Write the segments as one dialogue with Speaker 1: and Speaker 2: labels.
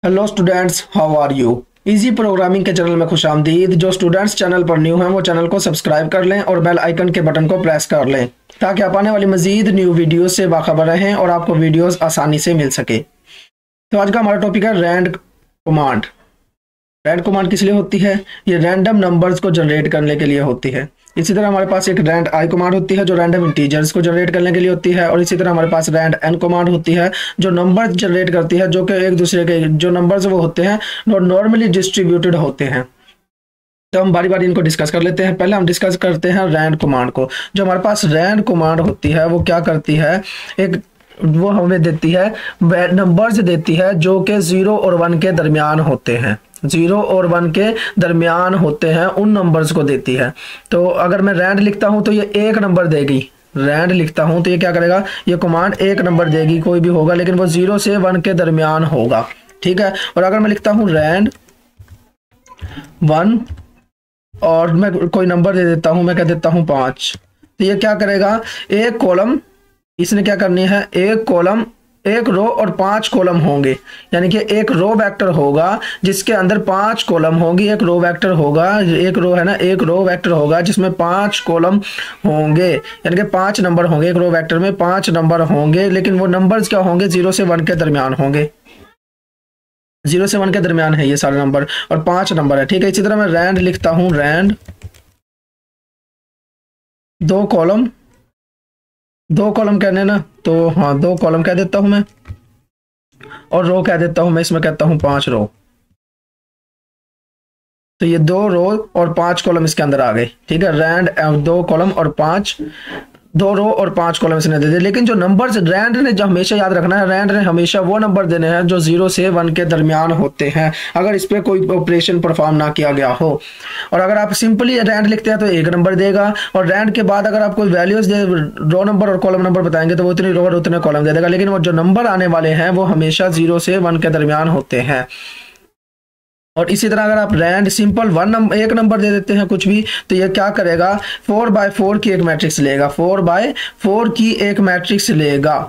Speaker 1: Hello students, how are you. Easy programming के channel में खुशामदीद। जो स्टूडेंट्स चैनल पर न्यू हैं वो चैनल को सब्सक्राइब कर लें और बेल आइकन के बटन को प्रेस कर लें ताकि आप आने वाली मजीद न्यू वीडियोस से बाखबर रहें और आपको वीडियोस आसानी से मिल सके। तो आज का हमारा टॉपिक है रैंड कमांड। रैंड कमांड किस लिए होती है? ये रैंडम नंबर्स को जनरेट करने के लिए होती है। इसी तरह हमारे पास एक रैंड आई कमांड होती है जो रैंडम इंटीजर्स को जनरेट करने के लिए होती है, और इसी तरह हमारे पास रैंड एन कमांड होती है जो नंबर्स जनरेट करती है, जो कि एक दूसरे के जो नंबर्स वो होते हैं नॉर्मली डिस्ट्रीब्यूटेड होते हैं। तो हम बारी बारी इनको डिस्कस कर लेते हैं। पहले हम डिस्कस करते हैं रैंड कमांड को। जो हमारे पास रैंड कमांड होती है वो क्या करती है, एक वो हमें देती है नंबर्स देती है जो कि 0 और 1 के दरमियान होते हैं। 0 और 1 के दरमियान होते हैं उन नंबर्स को देती है। तो अगर मैं रैंड लिखता हूं तो ये एक नंबर देगी। रैंड लिखता हूं तो ये क्या करेगा, ये कमांड एक नंबर देगी, कोई भी होगा लेकिन वो 0 से 1 के दरमियान होगा। ठीक है। और अगर मैं लिखता हूं रैंड 1 और मैं कोई नंबर दे देता हूं, मैं कह देता हूं 5, तो ये क्या करेगा, एक कॉलम इसने क्या करनी है, एक कॉलम, एक रो और 5 कॉलम होंगे। यानी कि एक रो वेक्टर होगा जिसके अंदर 5 कॉलम होंगी। एक रो वेक्टर होगा, एक रो है ना, एक रो वेक्टर होगा जिसमें 5 कॉलम होंगे। यानी कि 5 नंबर होंगे। एक रो वेक्टर में 5 नंबर होंगे, लेकिन वो नंबर्स क्या होंगे, 0 से 1 के दरमियान होंगे। 0 से 1 के दरमियान है ये सारे नंबर, और 5 नंबर है। ठीक है। इसी तरह मैं रैंड लिखता हूं, रैंड 2 कॉलम, 2 कॉलम कहने ना, तो हाँ 2 कॉलम कह देता हूं मैं, और रो कह देता हूं मैं, इसमें कहता हूं 5 रो। तो ये 2 रो और 5 कॉलम इसके अंदर आ गए। ठीक है। रैंड 2 कॉलम और 5, 2 रो और 5 कॉलम इसने दे दिए। लेकिन जो नंबर्स रैंड ने जो हमेशा याद रखना है, रैंड ने हमेशा वो नंबर देने हैं जो 0 से 1 के दरमियान होते हैं, अगर इस पर कोई ऑपरेशन परफॉर्म ना किया गया हो। और अगर आप सिंपली रैंड लिखते हैं तो एक नंबर देगा, और रैंड के बाद अगर आप कोई वैल्यूज रो नंबर और कॉलम नंबर बताएंगे तो वो उतनी रो और उतने कॉलम दे देगा। लेकिन वो जो नंबर आने वाले हैं वो हमेशा 0 से 1 के दरमियान होते हैं। और इसी तरह अगर आप रैंड सिंपल एक नंबर दे देते हैं कुछ भी, तो ये क्या करेगा, 4x4 की एक मैट्रिक्स लेगा। 4x4 की एक मैट्रिक्स लेगा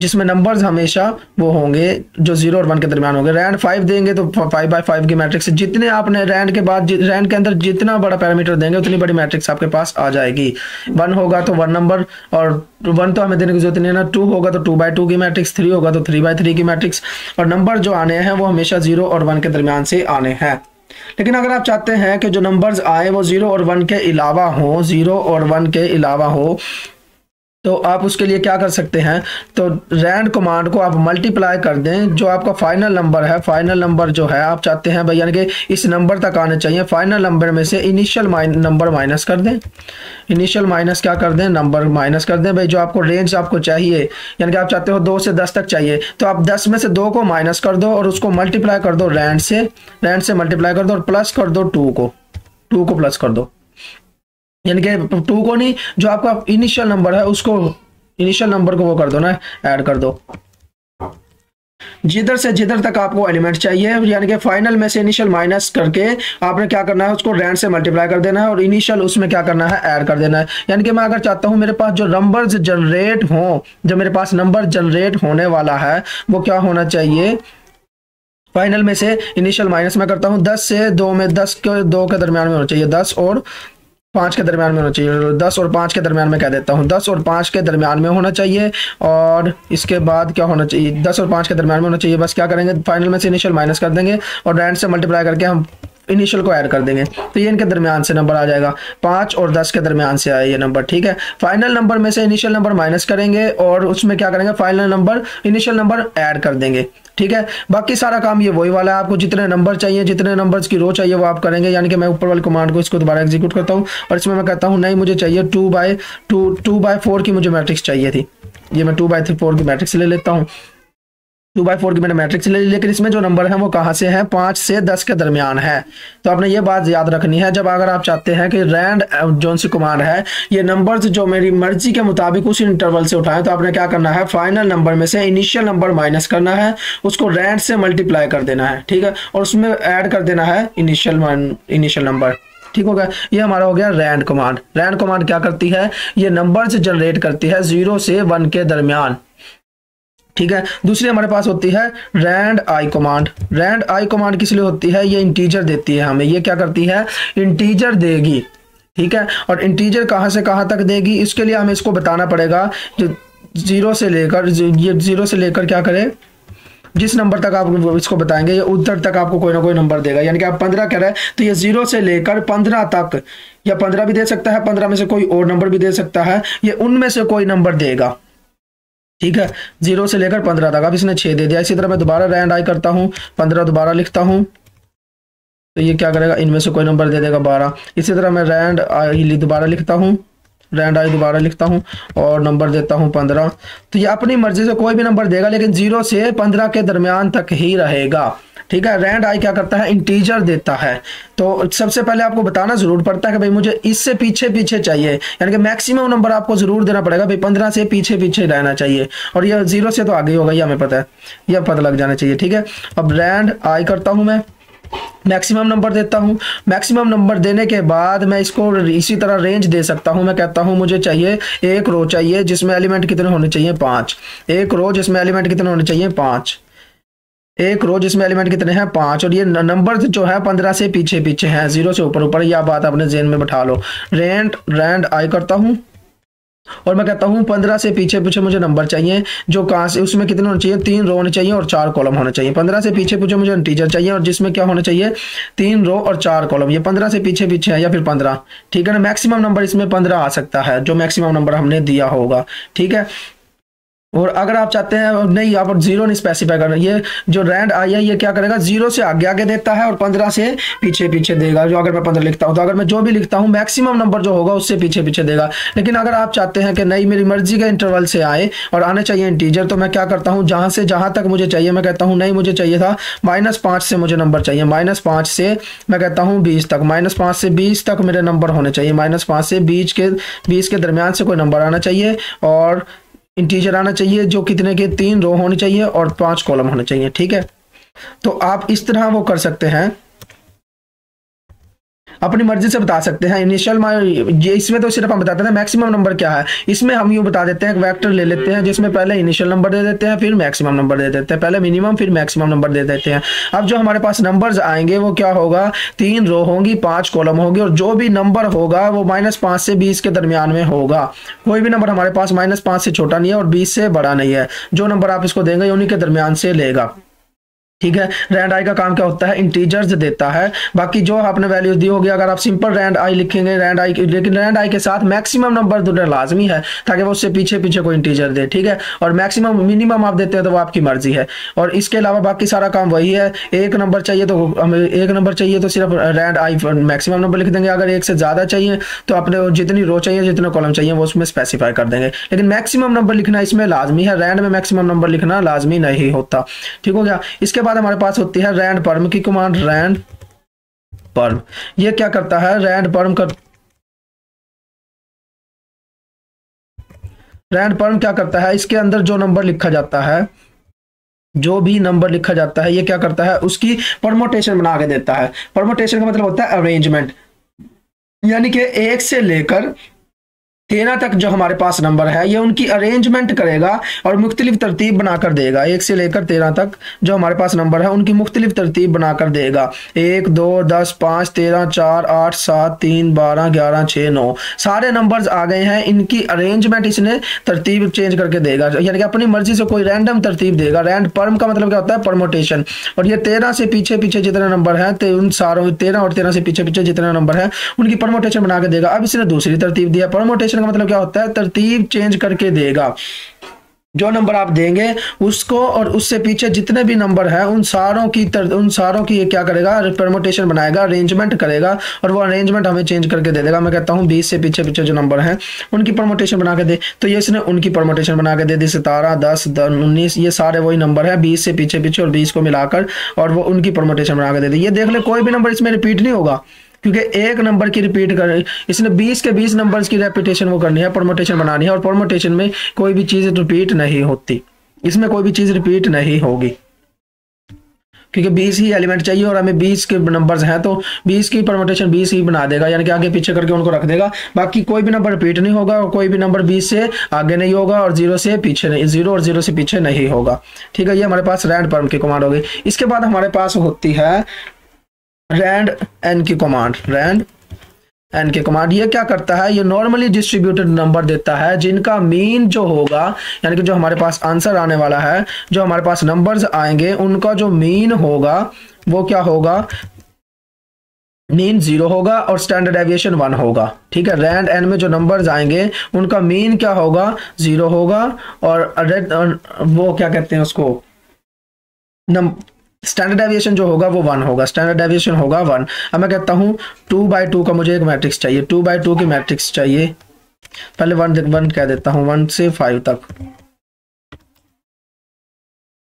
Speaker 1: जिसमें नंबर्स हमेशा वो होंगे जो 0 और 1 के दरमियान होंगे। रैंड 5 देंगे तो 5x5 की मैट्रिक्स, जितने आपने रैंड के बाद रैंड के अंदर जितना बड़ा पैरामीटर देंगे उतनी बड़ी मैट्रिक्स आपके पास आ जाएगी। 1 होगा तो 1 नंबर, और 1 तो हमें देने की जरूरत नहीं है ना। 2 होगा तो 2x2 की मैट्रिक्स, 3 होगा तो 3x3 की मैट्रिक्स, और नंबर जो आने हैं वो हमेशा 0 और 1 के दरमियान से आने हैं। लेकिन अगर आप चाहते हैं कि जो नंबर्स आए वो 0 और 1 के अलावा हो, 0 और 1 के अलावा हो, तो आप उसके लिए क्या कर सकते हैं, तो रैंड कमांड को आप मल्टीप्लाई कर दें। जो आपका फाइनल नंबर है, फाइनल नंबर जो है आप चाहते हैं भाई यानी कि इस नंबर तक आने चाहिए, फाइनल नंबर में से इनिशियल नंबर माइनस कर दें। इनिशियल माइनस क्या कर दें, नंबर माइनस कर दें। भाई जो आपको रेंज आपको चाहिए, यानी कि आप चाहते हो 2 से 10 तक चाहिए, तो आप 10 में से 2 को माइनस कर दो और उसको मल्टीप्लाई कर दो रैंड से मल्टीप्लाई कर दो और प्लस कर दो 2 को प्लस कर दो। यानी कि 2 को नहीं, जो आपका इनिशियल नंबर है उसको, इनिशियल नंबर को वो कर दो ना, ऐड कर दो। जिधर से जिधर तक आपको एलिमेंट चाहिए, यानी कि फाइनल में से इनिशियल माइनस करके आपने क्या करना है, उसको रैंड से मल्टीप्लाई कर देना है और इनिशियल उसमें क्या करना है, ऐड कर देना है। यानी कि मैं अगर चाहता हूं मेरे पास जो नंबर्स जनरेट हो, जो मेरे पास नंबर जनरेट होने वाला है वो क्या होना चाहिए, फाइनल में से इनिशियल माइनस मैं करता हूं 10 से 2 में, 10 के 2 के दरमियान में होना चाहिए, 10 और 5 के दरमियान में होना चाहिए। 10 और 5 के दरमियान में कह देता हूँ, 10 और 5 के दरमियान में होना चाहिए। और इसके बाद क्या होना चाहिए, 10 और 5 के दरमियान में होना चाहिए। बस क्या करेंगे, फाइनल में से इनिशियल माइनस कर देंगे और रैंड से मल्टीप्लाई करके हम इनिशियल को ऐड कर देंगे, तो ये इनके दरमियान से नंबर आ जाएगा। 5 और 10 के दरमियान से आए ये नंबर। ठीक है। फाइनल नंबर में से इनिशियल नंबर माइनस करेंगे और उसमें क्या करेंगे, final number initial number add कर देंगे। ठीक है। बाकी सारा काम ये वही वाला है, आपको जितने नंबर चाहिए, जितने नंबर्स की रो चाहिए वो आप करेंगे। यानी कि मैं ऊपर वाली कमांड को इसको दोबारा एग्जीक्यूट करता हूँ और इसमें मैं कहता हूँ नहीं, मुझे चाहिए 2x4 की मुझे मैट्रिक्स चाहिए थी। ये मैं 2x4 की मैट्रिक्स ले लेता हूँ। 2x4 की मैंने मैट्रिक्स ले ली, लेकिन इसमें जो नंबर है वो कहाँ से है, 5 से 10 के दरमियान है। तो आपने ये बात याद रखनी है, जब अगर आप चाहते हैं कि रैंड जोन सी कमांड है ये नंबर्स जो मेरी मर्जी के मुताबिक उसी इंटरवल से उठाएं, तो आपने क्या करना है, फाइनल नंबर में से इनिशियल नंबर माइनस करना है, उसको रैंड से मल्टीप्लाई कर देना है। ठीक है। और उसमें ऐड कर देना है इनिशियल नंबर। ठीक हो गया। ये हमारा हो गया रैंड कमांड। रैंड कमांड क्या करती है, ये नंबर्स जनरेट करती है 0 से 1 के दरमियान। ठीक है। दूसरी हमारे पास होती है randi command. Randi command किस लिए होती है? ये इंटीजर देती है हमें। ये क्या करती है? इंटीजर देगी, ठीक है। और इंटीजर कहाँ से कहाँ तक देगी, इसके लिए हमें इसको बताना पड़ेगा। जो जीरो से लेकर, ये जीरो से लेकर क्या करे, जिस नंबर तक आप इसको बताएंगे ये उधर तक आपको कोई ना कोई नंबर देगा। यानी कि आप 15 कह रहे हैं तो ये 0 से लेकर 15 तक, या 15 भी दे सकता है, 15 में से कोई और नंबर भी दे सकता है, ये उनमें से कोई नंबर देगा, ठीक है। 0 से लेकर 15 तक। अब इसने 6 दे दिया। इसी तरह मैं दोबारा रैंड आई करता हूँ, 15 दोबारा लिखता हूँ तो ये क्या करेगा, इनमें से कोई नंबर दे देगा 12। इसी तरह मैं रैंड आई दोबारा लिखता हूँ, रैंड आई दोबारा लिखता हूँ और नंबर देता हूँ 15। तो ये अपनी मर्जी से कोई भी नंबर देगा, लेकिन 0 से 15 के दरमियान तक ही रहेगा, ठीक है। रैंड आई क्या करता है? इंटीजर देता है। तो सबसे पहले आपको बताना जरूर पड़ता है कि भाई मुझे इससे पीछे पीछे चाहिए, यानी कि मैक्सिमम नंबर आपको जरूर देना पड़ेगा भाई, 15 से पीछे पीछे रहना चाहिए। और ये 0 से तो आगे होगा, ये हमें पता है, यह पता लग जाना चाहिए, ठीक है। अब रैंड आई करता हूं, मैं मैक्सिमम नंबर देता हूं। मैक्सिमम नंबर देने के बाद मैं इसको इसी तरह रेंज दे सकता हूं। मैं कहता हूं मुझे चाहिए एक रो चाहिए जिसमें एलिमेंट कितने होने चाहिए? 5। एक रो जिसमें एलिमेंट कितने होने चाहिए? 5। एक रो जिसमें एलिमेंट कितने हैं? 5। और ये नंबर जो है 15 से पीछे पीछे हैं, 0 से ऊपर ऊपर। यह बात अपने जेन में बैठा लो। रैंड आई करता हूं और मैं कहता हूं 15 से पीछे पीछे मुझे नंबर चाहिए, जो कहां से, उसमें कितने होने चाहिए? 3 रो होने चाहिए और 4 कॉलम होने चाहिए। 15 से पीछे पीछे मुझे इंटीजर चाहिए और जिसमें क्या होने चाहिए? 3 रो और 4 कॉलम। ये 15 से पीछे पीछे है या फिर 15, ठीक है ना। मैक्सिमम नंबर इसमें 15 आ सकता है, जो मैक्सिमम नंबर हमने दिया होगा, ठीक है। और अगर आप चाहते हैं नहीं, आप 0 नहीं स्पेसिफाई करना, ये जो रैंड आई है ये क्या करेगा? 0 से आगे आगे देता है और 15 से पीछे पीछे देगा। जो अगर मैं 15 लिखता हूं तो अगर मैं जो भी लिखता हूं मैक्सिमम नंबर जो होगा उससे पीछे पीछे देगा। लेकिन अगर आप चाहते हैं कि नहीं मेरी मर्जी के इंटरवल से आए और आने चाहिए इंटीजर, तो मैं क्या करता हूं, जहां से जहां तक मुझे चाहिए मैं कहता हूं नहीं मुझे चाहिए था -5 से मुझे नंबर चाहिए, -5 से मैं कहता हूं 20 तक, -5 से 20 तक मेरे नंबर होने चाहिए, -5 से 20 के दरमियान से कोई नंबर आना चाहिए और इंटीजर आना चाहिए, जो कितने के 3 रो होनी चाहिए और 5 कॉलम होने चाहिए, ठीक है। तो आप इस तरह वो कर सकते हैं, अपनी मर्जी से बता सकते हैं। इनिशियल ये इसमें तो सिर्फ हम बताते हैं मैक्सिमम नंबर क्या है। इसमें हम यूं बता देते हैं, एक वेक्टर ले लेते हैं जिसमें पहले इनिशियल नंबर दे देते हैं, फिर मैक्सिमम नंबर दे देते हैं, पहले मिनिमम फिर मैक्सिमम नंबर दे देते हैं। अब जो हमारे पास नंबर्स आएंगे वो क्या होगा? 3 रो होंगी, 5 कॉलम होंगी और जो भी नंबर होगा वो -5 से 20 के दरमियान में होगा। कोई भी नंबर हमारे पास -5 से छोटा नहीं है और 20 से बड़ा नहीं है। जो नंबर आप इसको देंगे उन्हीं के दरमियान से लेगा, ठीक है। रैंड आई का काम क्या होता है? इंटीजर्स देता है। बाकी जो आपने वैल्यूज दी होगी, अगर आप सिंपल रैंड आई लिखेंगे रैंड आई, लेकिन रैंड आई के साथ मैक्सिमम नंबर देना लाजमी है ताकि वो उससे पीछे पीछे कोई इंटीजर दे, ठीक है। और मैक्सिमम मिनिमम आप देते हैं तो वो आपकी मर्जी है। और इसके अलावा बाकी सारा काम वही है। एक नंबर चाहिए तो हमें एक नंबर चाहिए तो सिर्फ रैंड आई मैक्सिमम नंबर लिख देंगे। अगर एक से ज्यादा चाहिए तो अपने जितनी रो चाहिए जितने कॉलम चाहिए वो उसमें स्पेसिफाई कर देंगे। लेकिन मैक्सिमम नंबर लिखना इसमें लाजमी है, रैंड में मैक्सिमम नंबर लिखना लाजमी नहीं होता, ठीक हो गया। इसके बाद हमारे पास होती है रैंड परम की कमांड। रैंड परम ये क्या करता है? रैंड परम क्या करता है? इसके अंदर जो नंबर लिखा जाता है, जो भी नंबर लिखा जाता है, ये क्या करता है? उसकी परमोटेशन बना के देता है। परमोटेशन का मतलब होता है अरेंजमेंट, यानी कि 1 से लेकर 13 तक जो हमारे पास नंबर है ये उनकी अरेंजमेंट करेगा और मुख्तलिफ तरतीब बनाकर देगा। 1 से लेकर 13 तक जो हमारे पास नंबर है उनकी मुख्तलिफ तरतीब बनाकर देगा। 1, 2, 10, 5, 13, 4, 8, 7, 3, 12, 11, 6, 9 सारे नंबर्स आ गए हैं। इनकी अरेंजमेंट इसने तरतीब चेंज करके देगा, यानी कि अपनी मर्जी से कोई रैंडम तरतीब देगा। रैंड परम का मतलब क्या होता है? परमोटेशन। और ये 13 से पीछे पीछे जितने नंबर हैं उन सारों 13 और 13 से पीछे पीछे जितने नंबर हैं उनकी परमोटेशन बना के देगा। अब इसने दूसरी तरतीब दिया। परमोटेशन का मतलब क्या होता है? तरतीब चेंज करके देगा। जो नंबर आप देंगे उसको और उससे पीछे जितने भी नंबर हैं उन सारों की ये क्या करेगा? परमोटेशन बनाएगा, अरेंजमेंट करेगा और वो अरेंजमेंट हमें चेंज करके दे देगा। मैं कहता हूं 20 से पीछे पीछे जो नंबर हैं उनकी परमोटेशन बना के दे, तो ये इसने उनकी परमोटेशन बना के दे दी। 17, 10, 19 ये सारे वही नंबर है 20 से पीछे पीछे और 20 को मिलाकर, और वो उनकी परमोटेशन बना के दे दी। ये देख ले कोई भी नंबर इसमें रिपीट नहीं होगा क्योंकि एक नंबर की रिपीट कर इसने 20 के 20 नंबर्स की रेपिटेशन वो करनी है, परमोटेशन बनानी है। और परमोटेशन में कोई भी चीज रिपीट नहीं होती, इसमें कोई भी चीज रिपीट नहीं होगी। क्योंकि 20 ही एलिमेंट चाहिए और हमें 20 के नंबर्स हैं, तो 20 की परमुटेशन 20 ही बना देगा, यानी कि आगे पीछे करके उनको रख देगा। बाकी कोई भी नंबर रिपीट नहीं होगा और कोई भी नंबर 20 से आगे नहीं होगा और 0 से पीछे नहीं, 0 और 0 से पीछे नहीं होगा। ठीक है, ये हमारे पास रैंड परम की कमांड हो गई। इसके बाद हमारे पास होती है रैंड एन की कमांड। रैंड एन की कमांड ये क्या करता है, ये नॉर्मली डिस्ट्रीब्यूटेड नंबर देता है जिनका मीन जो होगा, यानी कि जो हमारे पास आंसर आने वाला है, जो हमारे पास नंबर्स आएंगे उनका जो मीन होगा वो क्या होगा, मीन 0 होगा और स्टैंडर्ड डेविएशन 1 होगा। ठीक है, रैंड एन में जो नंबर्स आएंगे उनका मीन क्या होगा, 0 होगा और वो क्या कहते हैं उसको, स्टैंडर्ड डेविएशन जो होगा वो 1 होगा, स्टैंडर्ड डेविएशन होगा 1। अब मैं कहता हूं 2/2 का मुझे एक मैट्रिक्स चाहिए, 2/2 की मैट्रिक्स चाहिए। पहले 1 कह देता हूं, 1 से 5 तक।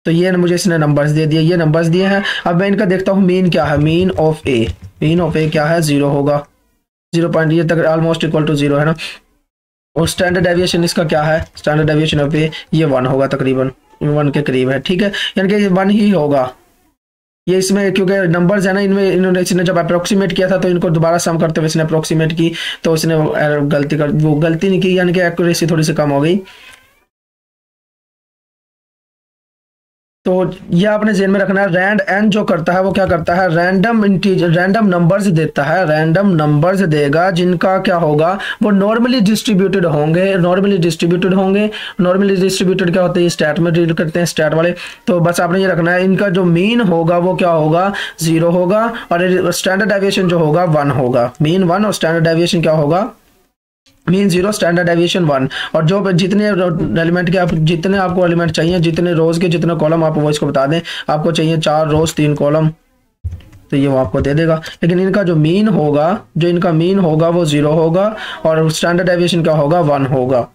Speaker 1: तो ये मुझे इसने नंबर्स दे दिए, ये नंबर्स दिए हैं। अब मैं इनका देखता हूं मीन क्या है, mean of a, mean of a क्या है, 0 होगा, 0 पॉइंट ये तक ऑलमोस्ट इक्वल टू 0 है ना। और स्टैंडर्ड डेविएशन इसका क्या है, स्टैंडर्ड डेविएशन ऑफ ए ये 1 होगा, तकरीबन 1 के करीब है। ठीक है, यानी कि 1 ही होगा ये इसमें, क्योंकि नंबर्स है ना इनमें, इन्होंने इसने जब अप्रोक्सीमेट किया था तो इनको दोबारा सम करते हुए इसने अप्रोक्सीमेट की, तो इसने वो गलती नहीं की, यानी कि एक्यूरेसी थोड़ी सी कम हो गई। तो ये आपने जेन में रखना है। रैंड एन जो करता है वो क्या करता है, रैंडम नंबर्स देता है, रैंडम नंबर्स देगा जिनका क्या होगा, वो नॉर्मली डिस्ट्रीब्यूटेड होंगे। नॉर्मली डिस्ट्रीब्यूटेड क्या होते हैं, स्टैट में रीड करते हैं स्टैट वाले। तो बस आपने ये रखना है, इनका जो मीन होगा वो क्या होगा, 0 होगा और स्टैंडर्ड डेविएशन जो होगा 1 होगा। मीन 1 और स्टैंडर्ड डेविएशन क्या होगा, मीन 0 स्टैंडर्ड डेविएशन 1। और जो जितने एलिमेंट के जितने आपको एलिमेंट चाहिए, जितने रोज के जितने कॉलम आप वो इसको बता दें, आपको चाहिए 4 रोज 3 कॉलम, तो ये वो आपको दे देगा। लेकिन इनका जो मीन होगा, वो 0 होगा और स्टैंडर्ड डेविएशन क्या होगा, 1 होगा।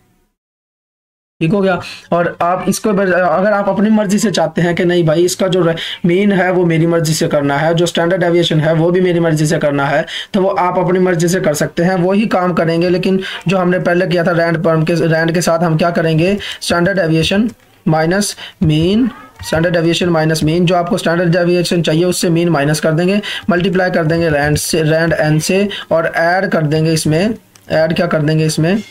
Speaker 1: ठीक हो गया। और आप इसको अगर आप अपनी मर्जी से चाहते हैं कि नहीं भाई इसका जो मीन है वो मेरी मर्जी से करना है, जो स्टैंडर्ड डेविएशन है वो भी मेरी मर्जी से करना है, तो वो आप अपनी मर्जी से कर सकते हैं, वही काम करेंगे। लेकिन जो हमने पहले किया था रैंड के साथ हम क्या करेंगे, standard deviation minus mean, standard deviation minus mean, जो आपको स्टैंडर्ड डेविएशन चाहिए उससे मीन माइनस कर देंगे, मल्टीप्लाई कर देंगे रैंड एन से और ऐड कर देंगे इसमें, ऐड क्या कर देंगे इसमें,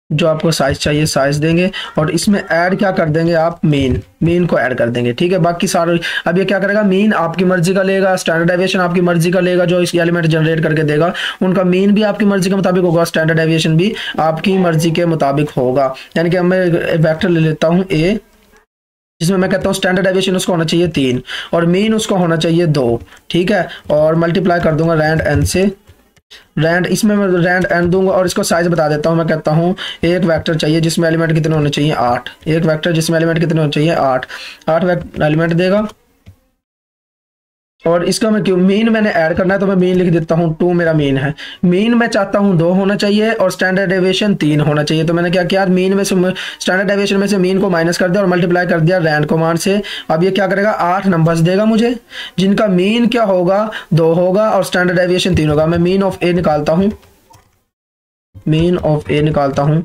Speaker 1: जो आपको साइज चाहिए साइज देंगे और इसमें ऐड क्या कर देंगे आप, मीन को ऐड कर देंगे। ठीक है, बाकी सारे अब ये क्या करेगा, मीन आपकी मर्जी का लेगा, स्टैंडर्ड डेविएशन आपकी मर्जी का लेगा, जो इस एलिमेंट जनरेट करके देगा उनका मीन भी आपकी मर्जी के मुताबिक होगा, स्टैंडर्ड डेविएशन भी आपकी मर्जी के मुताबिक होगा। यानी कि मैं वेक्टर ले लेता हूँ ए, जिसमें मैं कहता हूँ स्टैंडर्ड डेविएशन उसको होना चाहिए 3 और मीन उसको होना चाहिए 2। ठीक है, और मल्टीप्लाई कर दूंगा रैंड एन से, रैंड इसमें मैं रैंड एन दूंगा और इसको साइज बता देता हूं। मैं कहता हूं एक वेक्टर चाहिए जिसमें एलिमेंट कितने होने चाहिए, 8। एक वेक्टर जिसमें एलिमेंट कितने होने चाहिए, 8 एलिमेंट देगा। और इसका मैं क्यों मीन मैंने ऐड करना है तो मैं मीन लिख देता हूं, 2 मेरा मीन है। मीन मैं चाहता हूं 2 होना चाहिए और स्टैंडर्ड डेविएशन 3 होना चाहिए। तो मैंने क्या किया, मीन में से स्टैंडर्ड डेविएशन में से मीन को माइनस कर दिया और मल्टीप्लाई कर दिया रैंड कमांड से। अब ये क्या करेगा, 8 नंबर्स देगा मुझे जिनका मीन क्या होगा, 2 होगा और स्टैंडर्ड डेविएशन 3 होगा। मैं मीन ऑफ ए निकालता हूं, मीन ऑफ ए निकालता हूं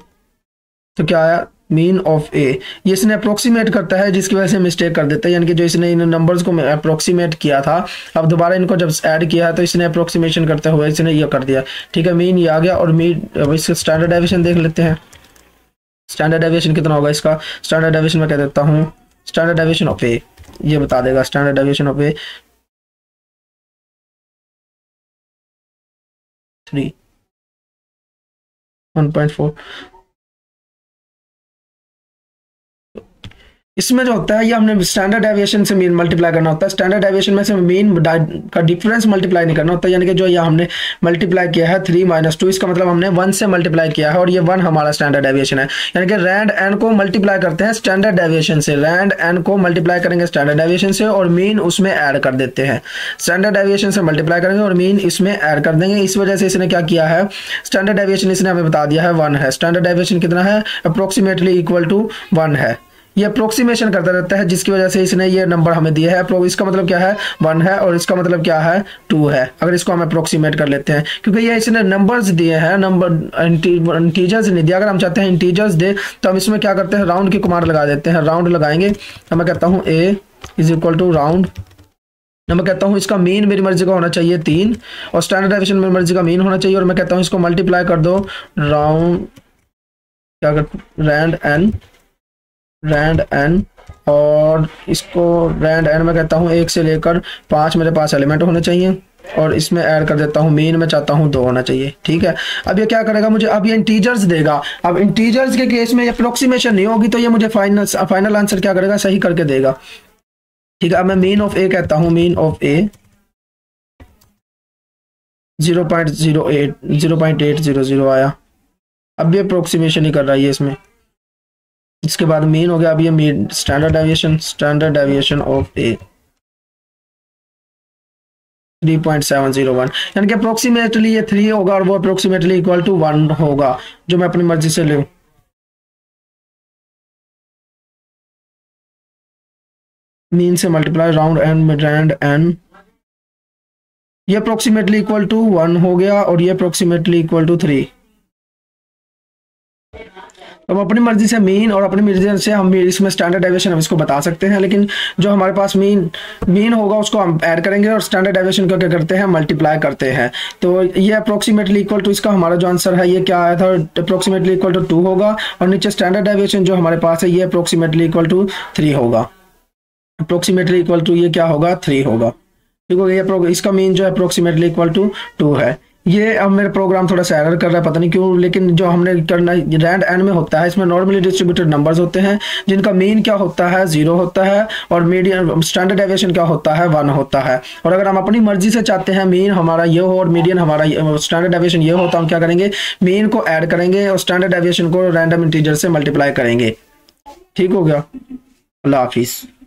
Speaker 1: तो क्या आया, मीन ऑफ ए। ये इसने अप्रोक्सीमेट करता है जिसकी वजह से मिस्टेक कर देता है, यानी कि जो इसने इन नंबर्स को अप्रोक्सीमेट किया था, अब दोबारा इनको जब ऐड किया है तो इसने अप्रोक्सीमेशन करते हुए इसने ये कर दिया। ठीक है, मीन ये आ गया और मीन, अब इसका स्टैंडर्ड डेविएशन देख लेते हैं। स्टैंडर्ड डेविएशन कितना होगा इसका, स्टैंडर्ड डेविएशन मैं कह देता हूँ स्टैंडर्ड डेविएशन ऑफ ए, ये बता देगा स्टैंडर्ड डेविएशन ऑफ ए 3 1.4। इसमें जो होता है ये हमने स्टैंडर्ड डेविएशन से मीन मल्टीप्लाई करना होता है, स्टैंडर्ड डेविएशन में से मीन का डिफरेंस मल्टीप्लाई नहीं करना होता। यानी कि जो ये हमने मल्टीप्लाई किया है 3 - 2, इसका मतलब हमने 1 से मल्टीप्लाई किया है और ये 1 हमारा स्टैंडर्ड डेविएशन है। यानी कि रैंड एन को मल्टीप्लाई करते हैं स्टैंडर्ड डेविएशन से, रैंड एन को मल्टीप्लाई करेंगे स्टैंडर्ड डेविएशन से और मीन उसमें ऐड कर देते हैं। स्टैंडर्ड डेविएशन से मल्टीप्लाई करेंगे और मीन इसमें ऐड कर देंगे। इस वजह से इसने क्या किया है, स्टैंडर्ड डेविएशन इसने हमें बता दिया है 1 है। स्टैंडर्ड डेविएशन कितना है, अप्रोक्सीमेटली इक्वल टू 1 है। ये अप्रोक्सीमेशन करता रहता है जिसकी वजह से इसने ये नंबर हमें दिया है। इसका मतलब क्या है, 1 है और इसका मतलब क्या है, 2 है। अगर इसको हम अप्रोक्सीमेट कर लेते हैं, क्योंकि ये इसने नंबर्स दिए हैं, नंबर इंटीजर्स नहीं दिया। अगर हम चाहते हैं इंटीजर्स दे तो हम इसमें क्या करते हैं, राउंड की कमांड लगा देते हैं। राउंड लगाएंगे तो मैं कहता हूँ ए इज इक्वल टू राउंड, मैं कहता हूँ इसका मीन मेरी मर्जी का होना चाहिए 3 और स्टैंडर्ड डेविएशन मेरी मर्जी का मीन होना चाहिए, और मैं कहता हूँ इसको मल्टीप्लाई कर दो राउंड क्या कर रैंड एन और इसको रैंड एन मैं कहता हूँ 1 से लेकर 5 मेरे पास एलिमेंट होने चाहिए, और इसमें ऐड कर देता हूँ मीन में चाहता हूँ 2 होना चाहिए। ठीक है, अब ये क्या करेगा मुझे, अब ये इंटीजर्स देगा। अब इंटीजर्स के केस में अप्रोक्सीमेशन नहीं होगी तो ये मुझे फाइनल आंसर क्या करेगा, सही करके देगा। ठीक है, अब मैं मीन ऑफ ए कहता हूँ, मीन ऑफ ए 0.800 आया। अब ये अप्रोक्सीमेशन ही कर रहा है ये इसमें। इसके बाद मीन हो गया, अब ये मीन स्टैंडर्ड डेविएशन ऑफ ए 3.701, यानी कि अप्रोक्सीमेटली ये 3 होगा और वो अप्रोक्सीमेटली इक्वल टू 1 होगा, जो मैं अपनी मर्जी से लूँ। मीन से मल्टीप्लाई राउंड एन ये अप्रोक्सीमेटली इक्वल टू 1 हो गया और ये अप्रोक्सीमेटली इक्वल टू 3। तो हम अपनी मर्जी से मीन और अपनी मर्जी से हम इसमें स्टैंडर्ड डेविएशन हम इसको बता सकते हैं, लेकिन जो हमारे पास मीन होगा उसको हम ऐड करेंगे और स्टैंडर्ड डेविएशन को क्या करते हैं, मल्टीप्लाई करते हैं। तो ये अप्रोक्सीमेटली इक्वल टू इसका हमारा जो आंसर है ये क्या आया था, अप्रोक्सीमेटली इक्वल टू 2 होगा, और नीचे स्टैंडर्ड डेविएशन जो हमारे पास है ये अप्रोक्सीमेटली इक्वल टू 3 होगा। अप्रोक्सीमेटली इक्वल टू ये क्या होगा, 3 होगा। ठीक हो गया, इसका मीन जो है अप्रोक्सीमेटली इक्वल टू 2 है। ये अब मेरा प्रोग्राम थोड़ा सा एरर कर रहा है, पता नहीं क्यों, लेकिन जो हमने करना रैंड एन में होता है, इसमें नॉर्मली डिस्ट्रीब्यूटेड नंबर्स होते हैं जिनका मीन क्या होता है, 0 होता है, और मीडियन स्टैंडर्ड डेविएशन क्या होता है, 1 होता है। और अगर हम अपनी मर्जी से चाहते हैं मीन हमारा ये हो और मीडियन हमारा स्टैंडर्ड डेविएशन ये हो, तो हम क्या करेंगे, मीन को ऐड करेंगे और स्टैंडर्ड डेविएशन को रैंडम इंटीजर से मल्टीप्लाई करेंगे। ठीक हो गया, अल्लाह हाफिज़।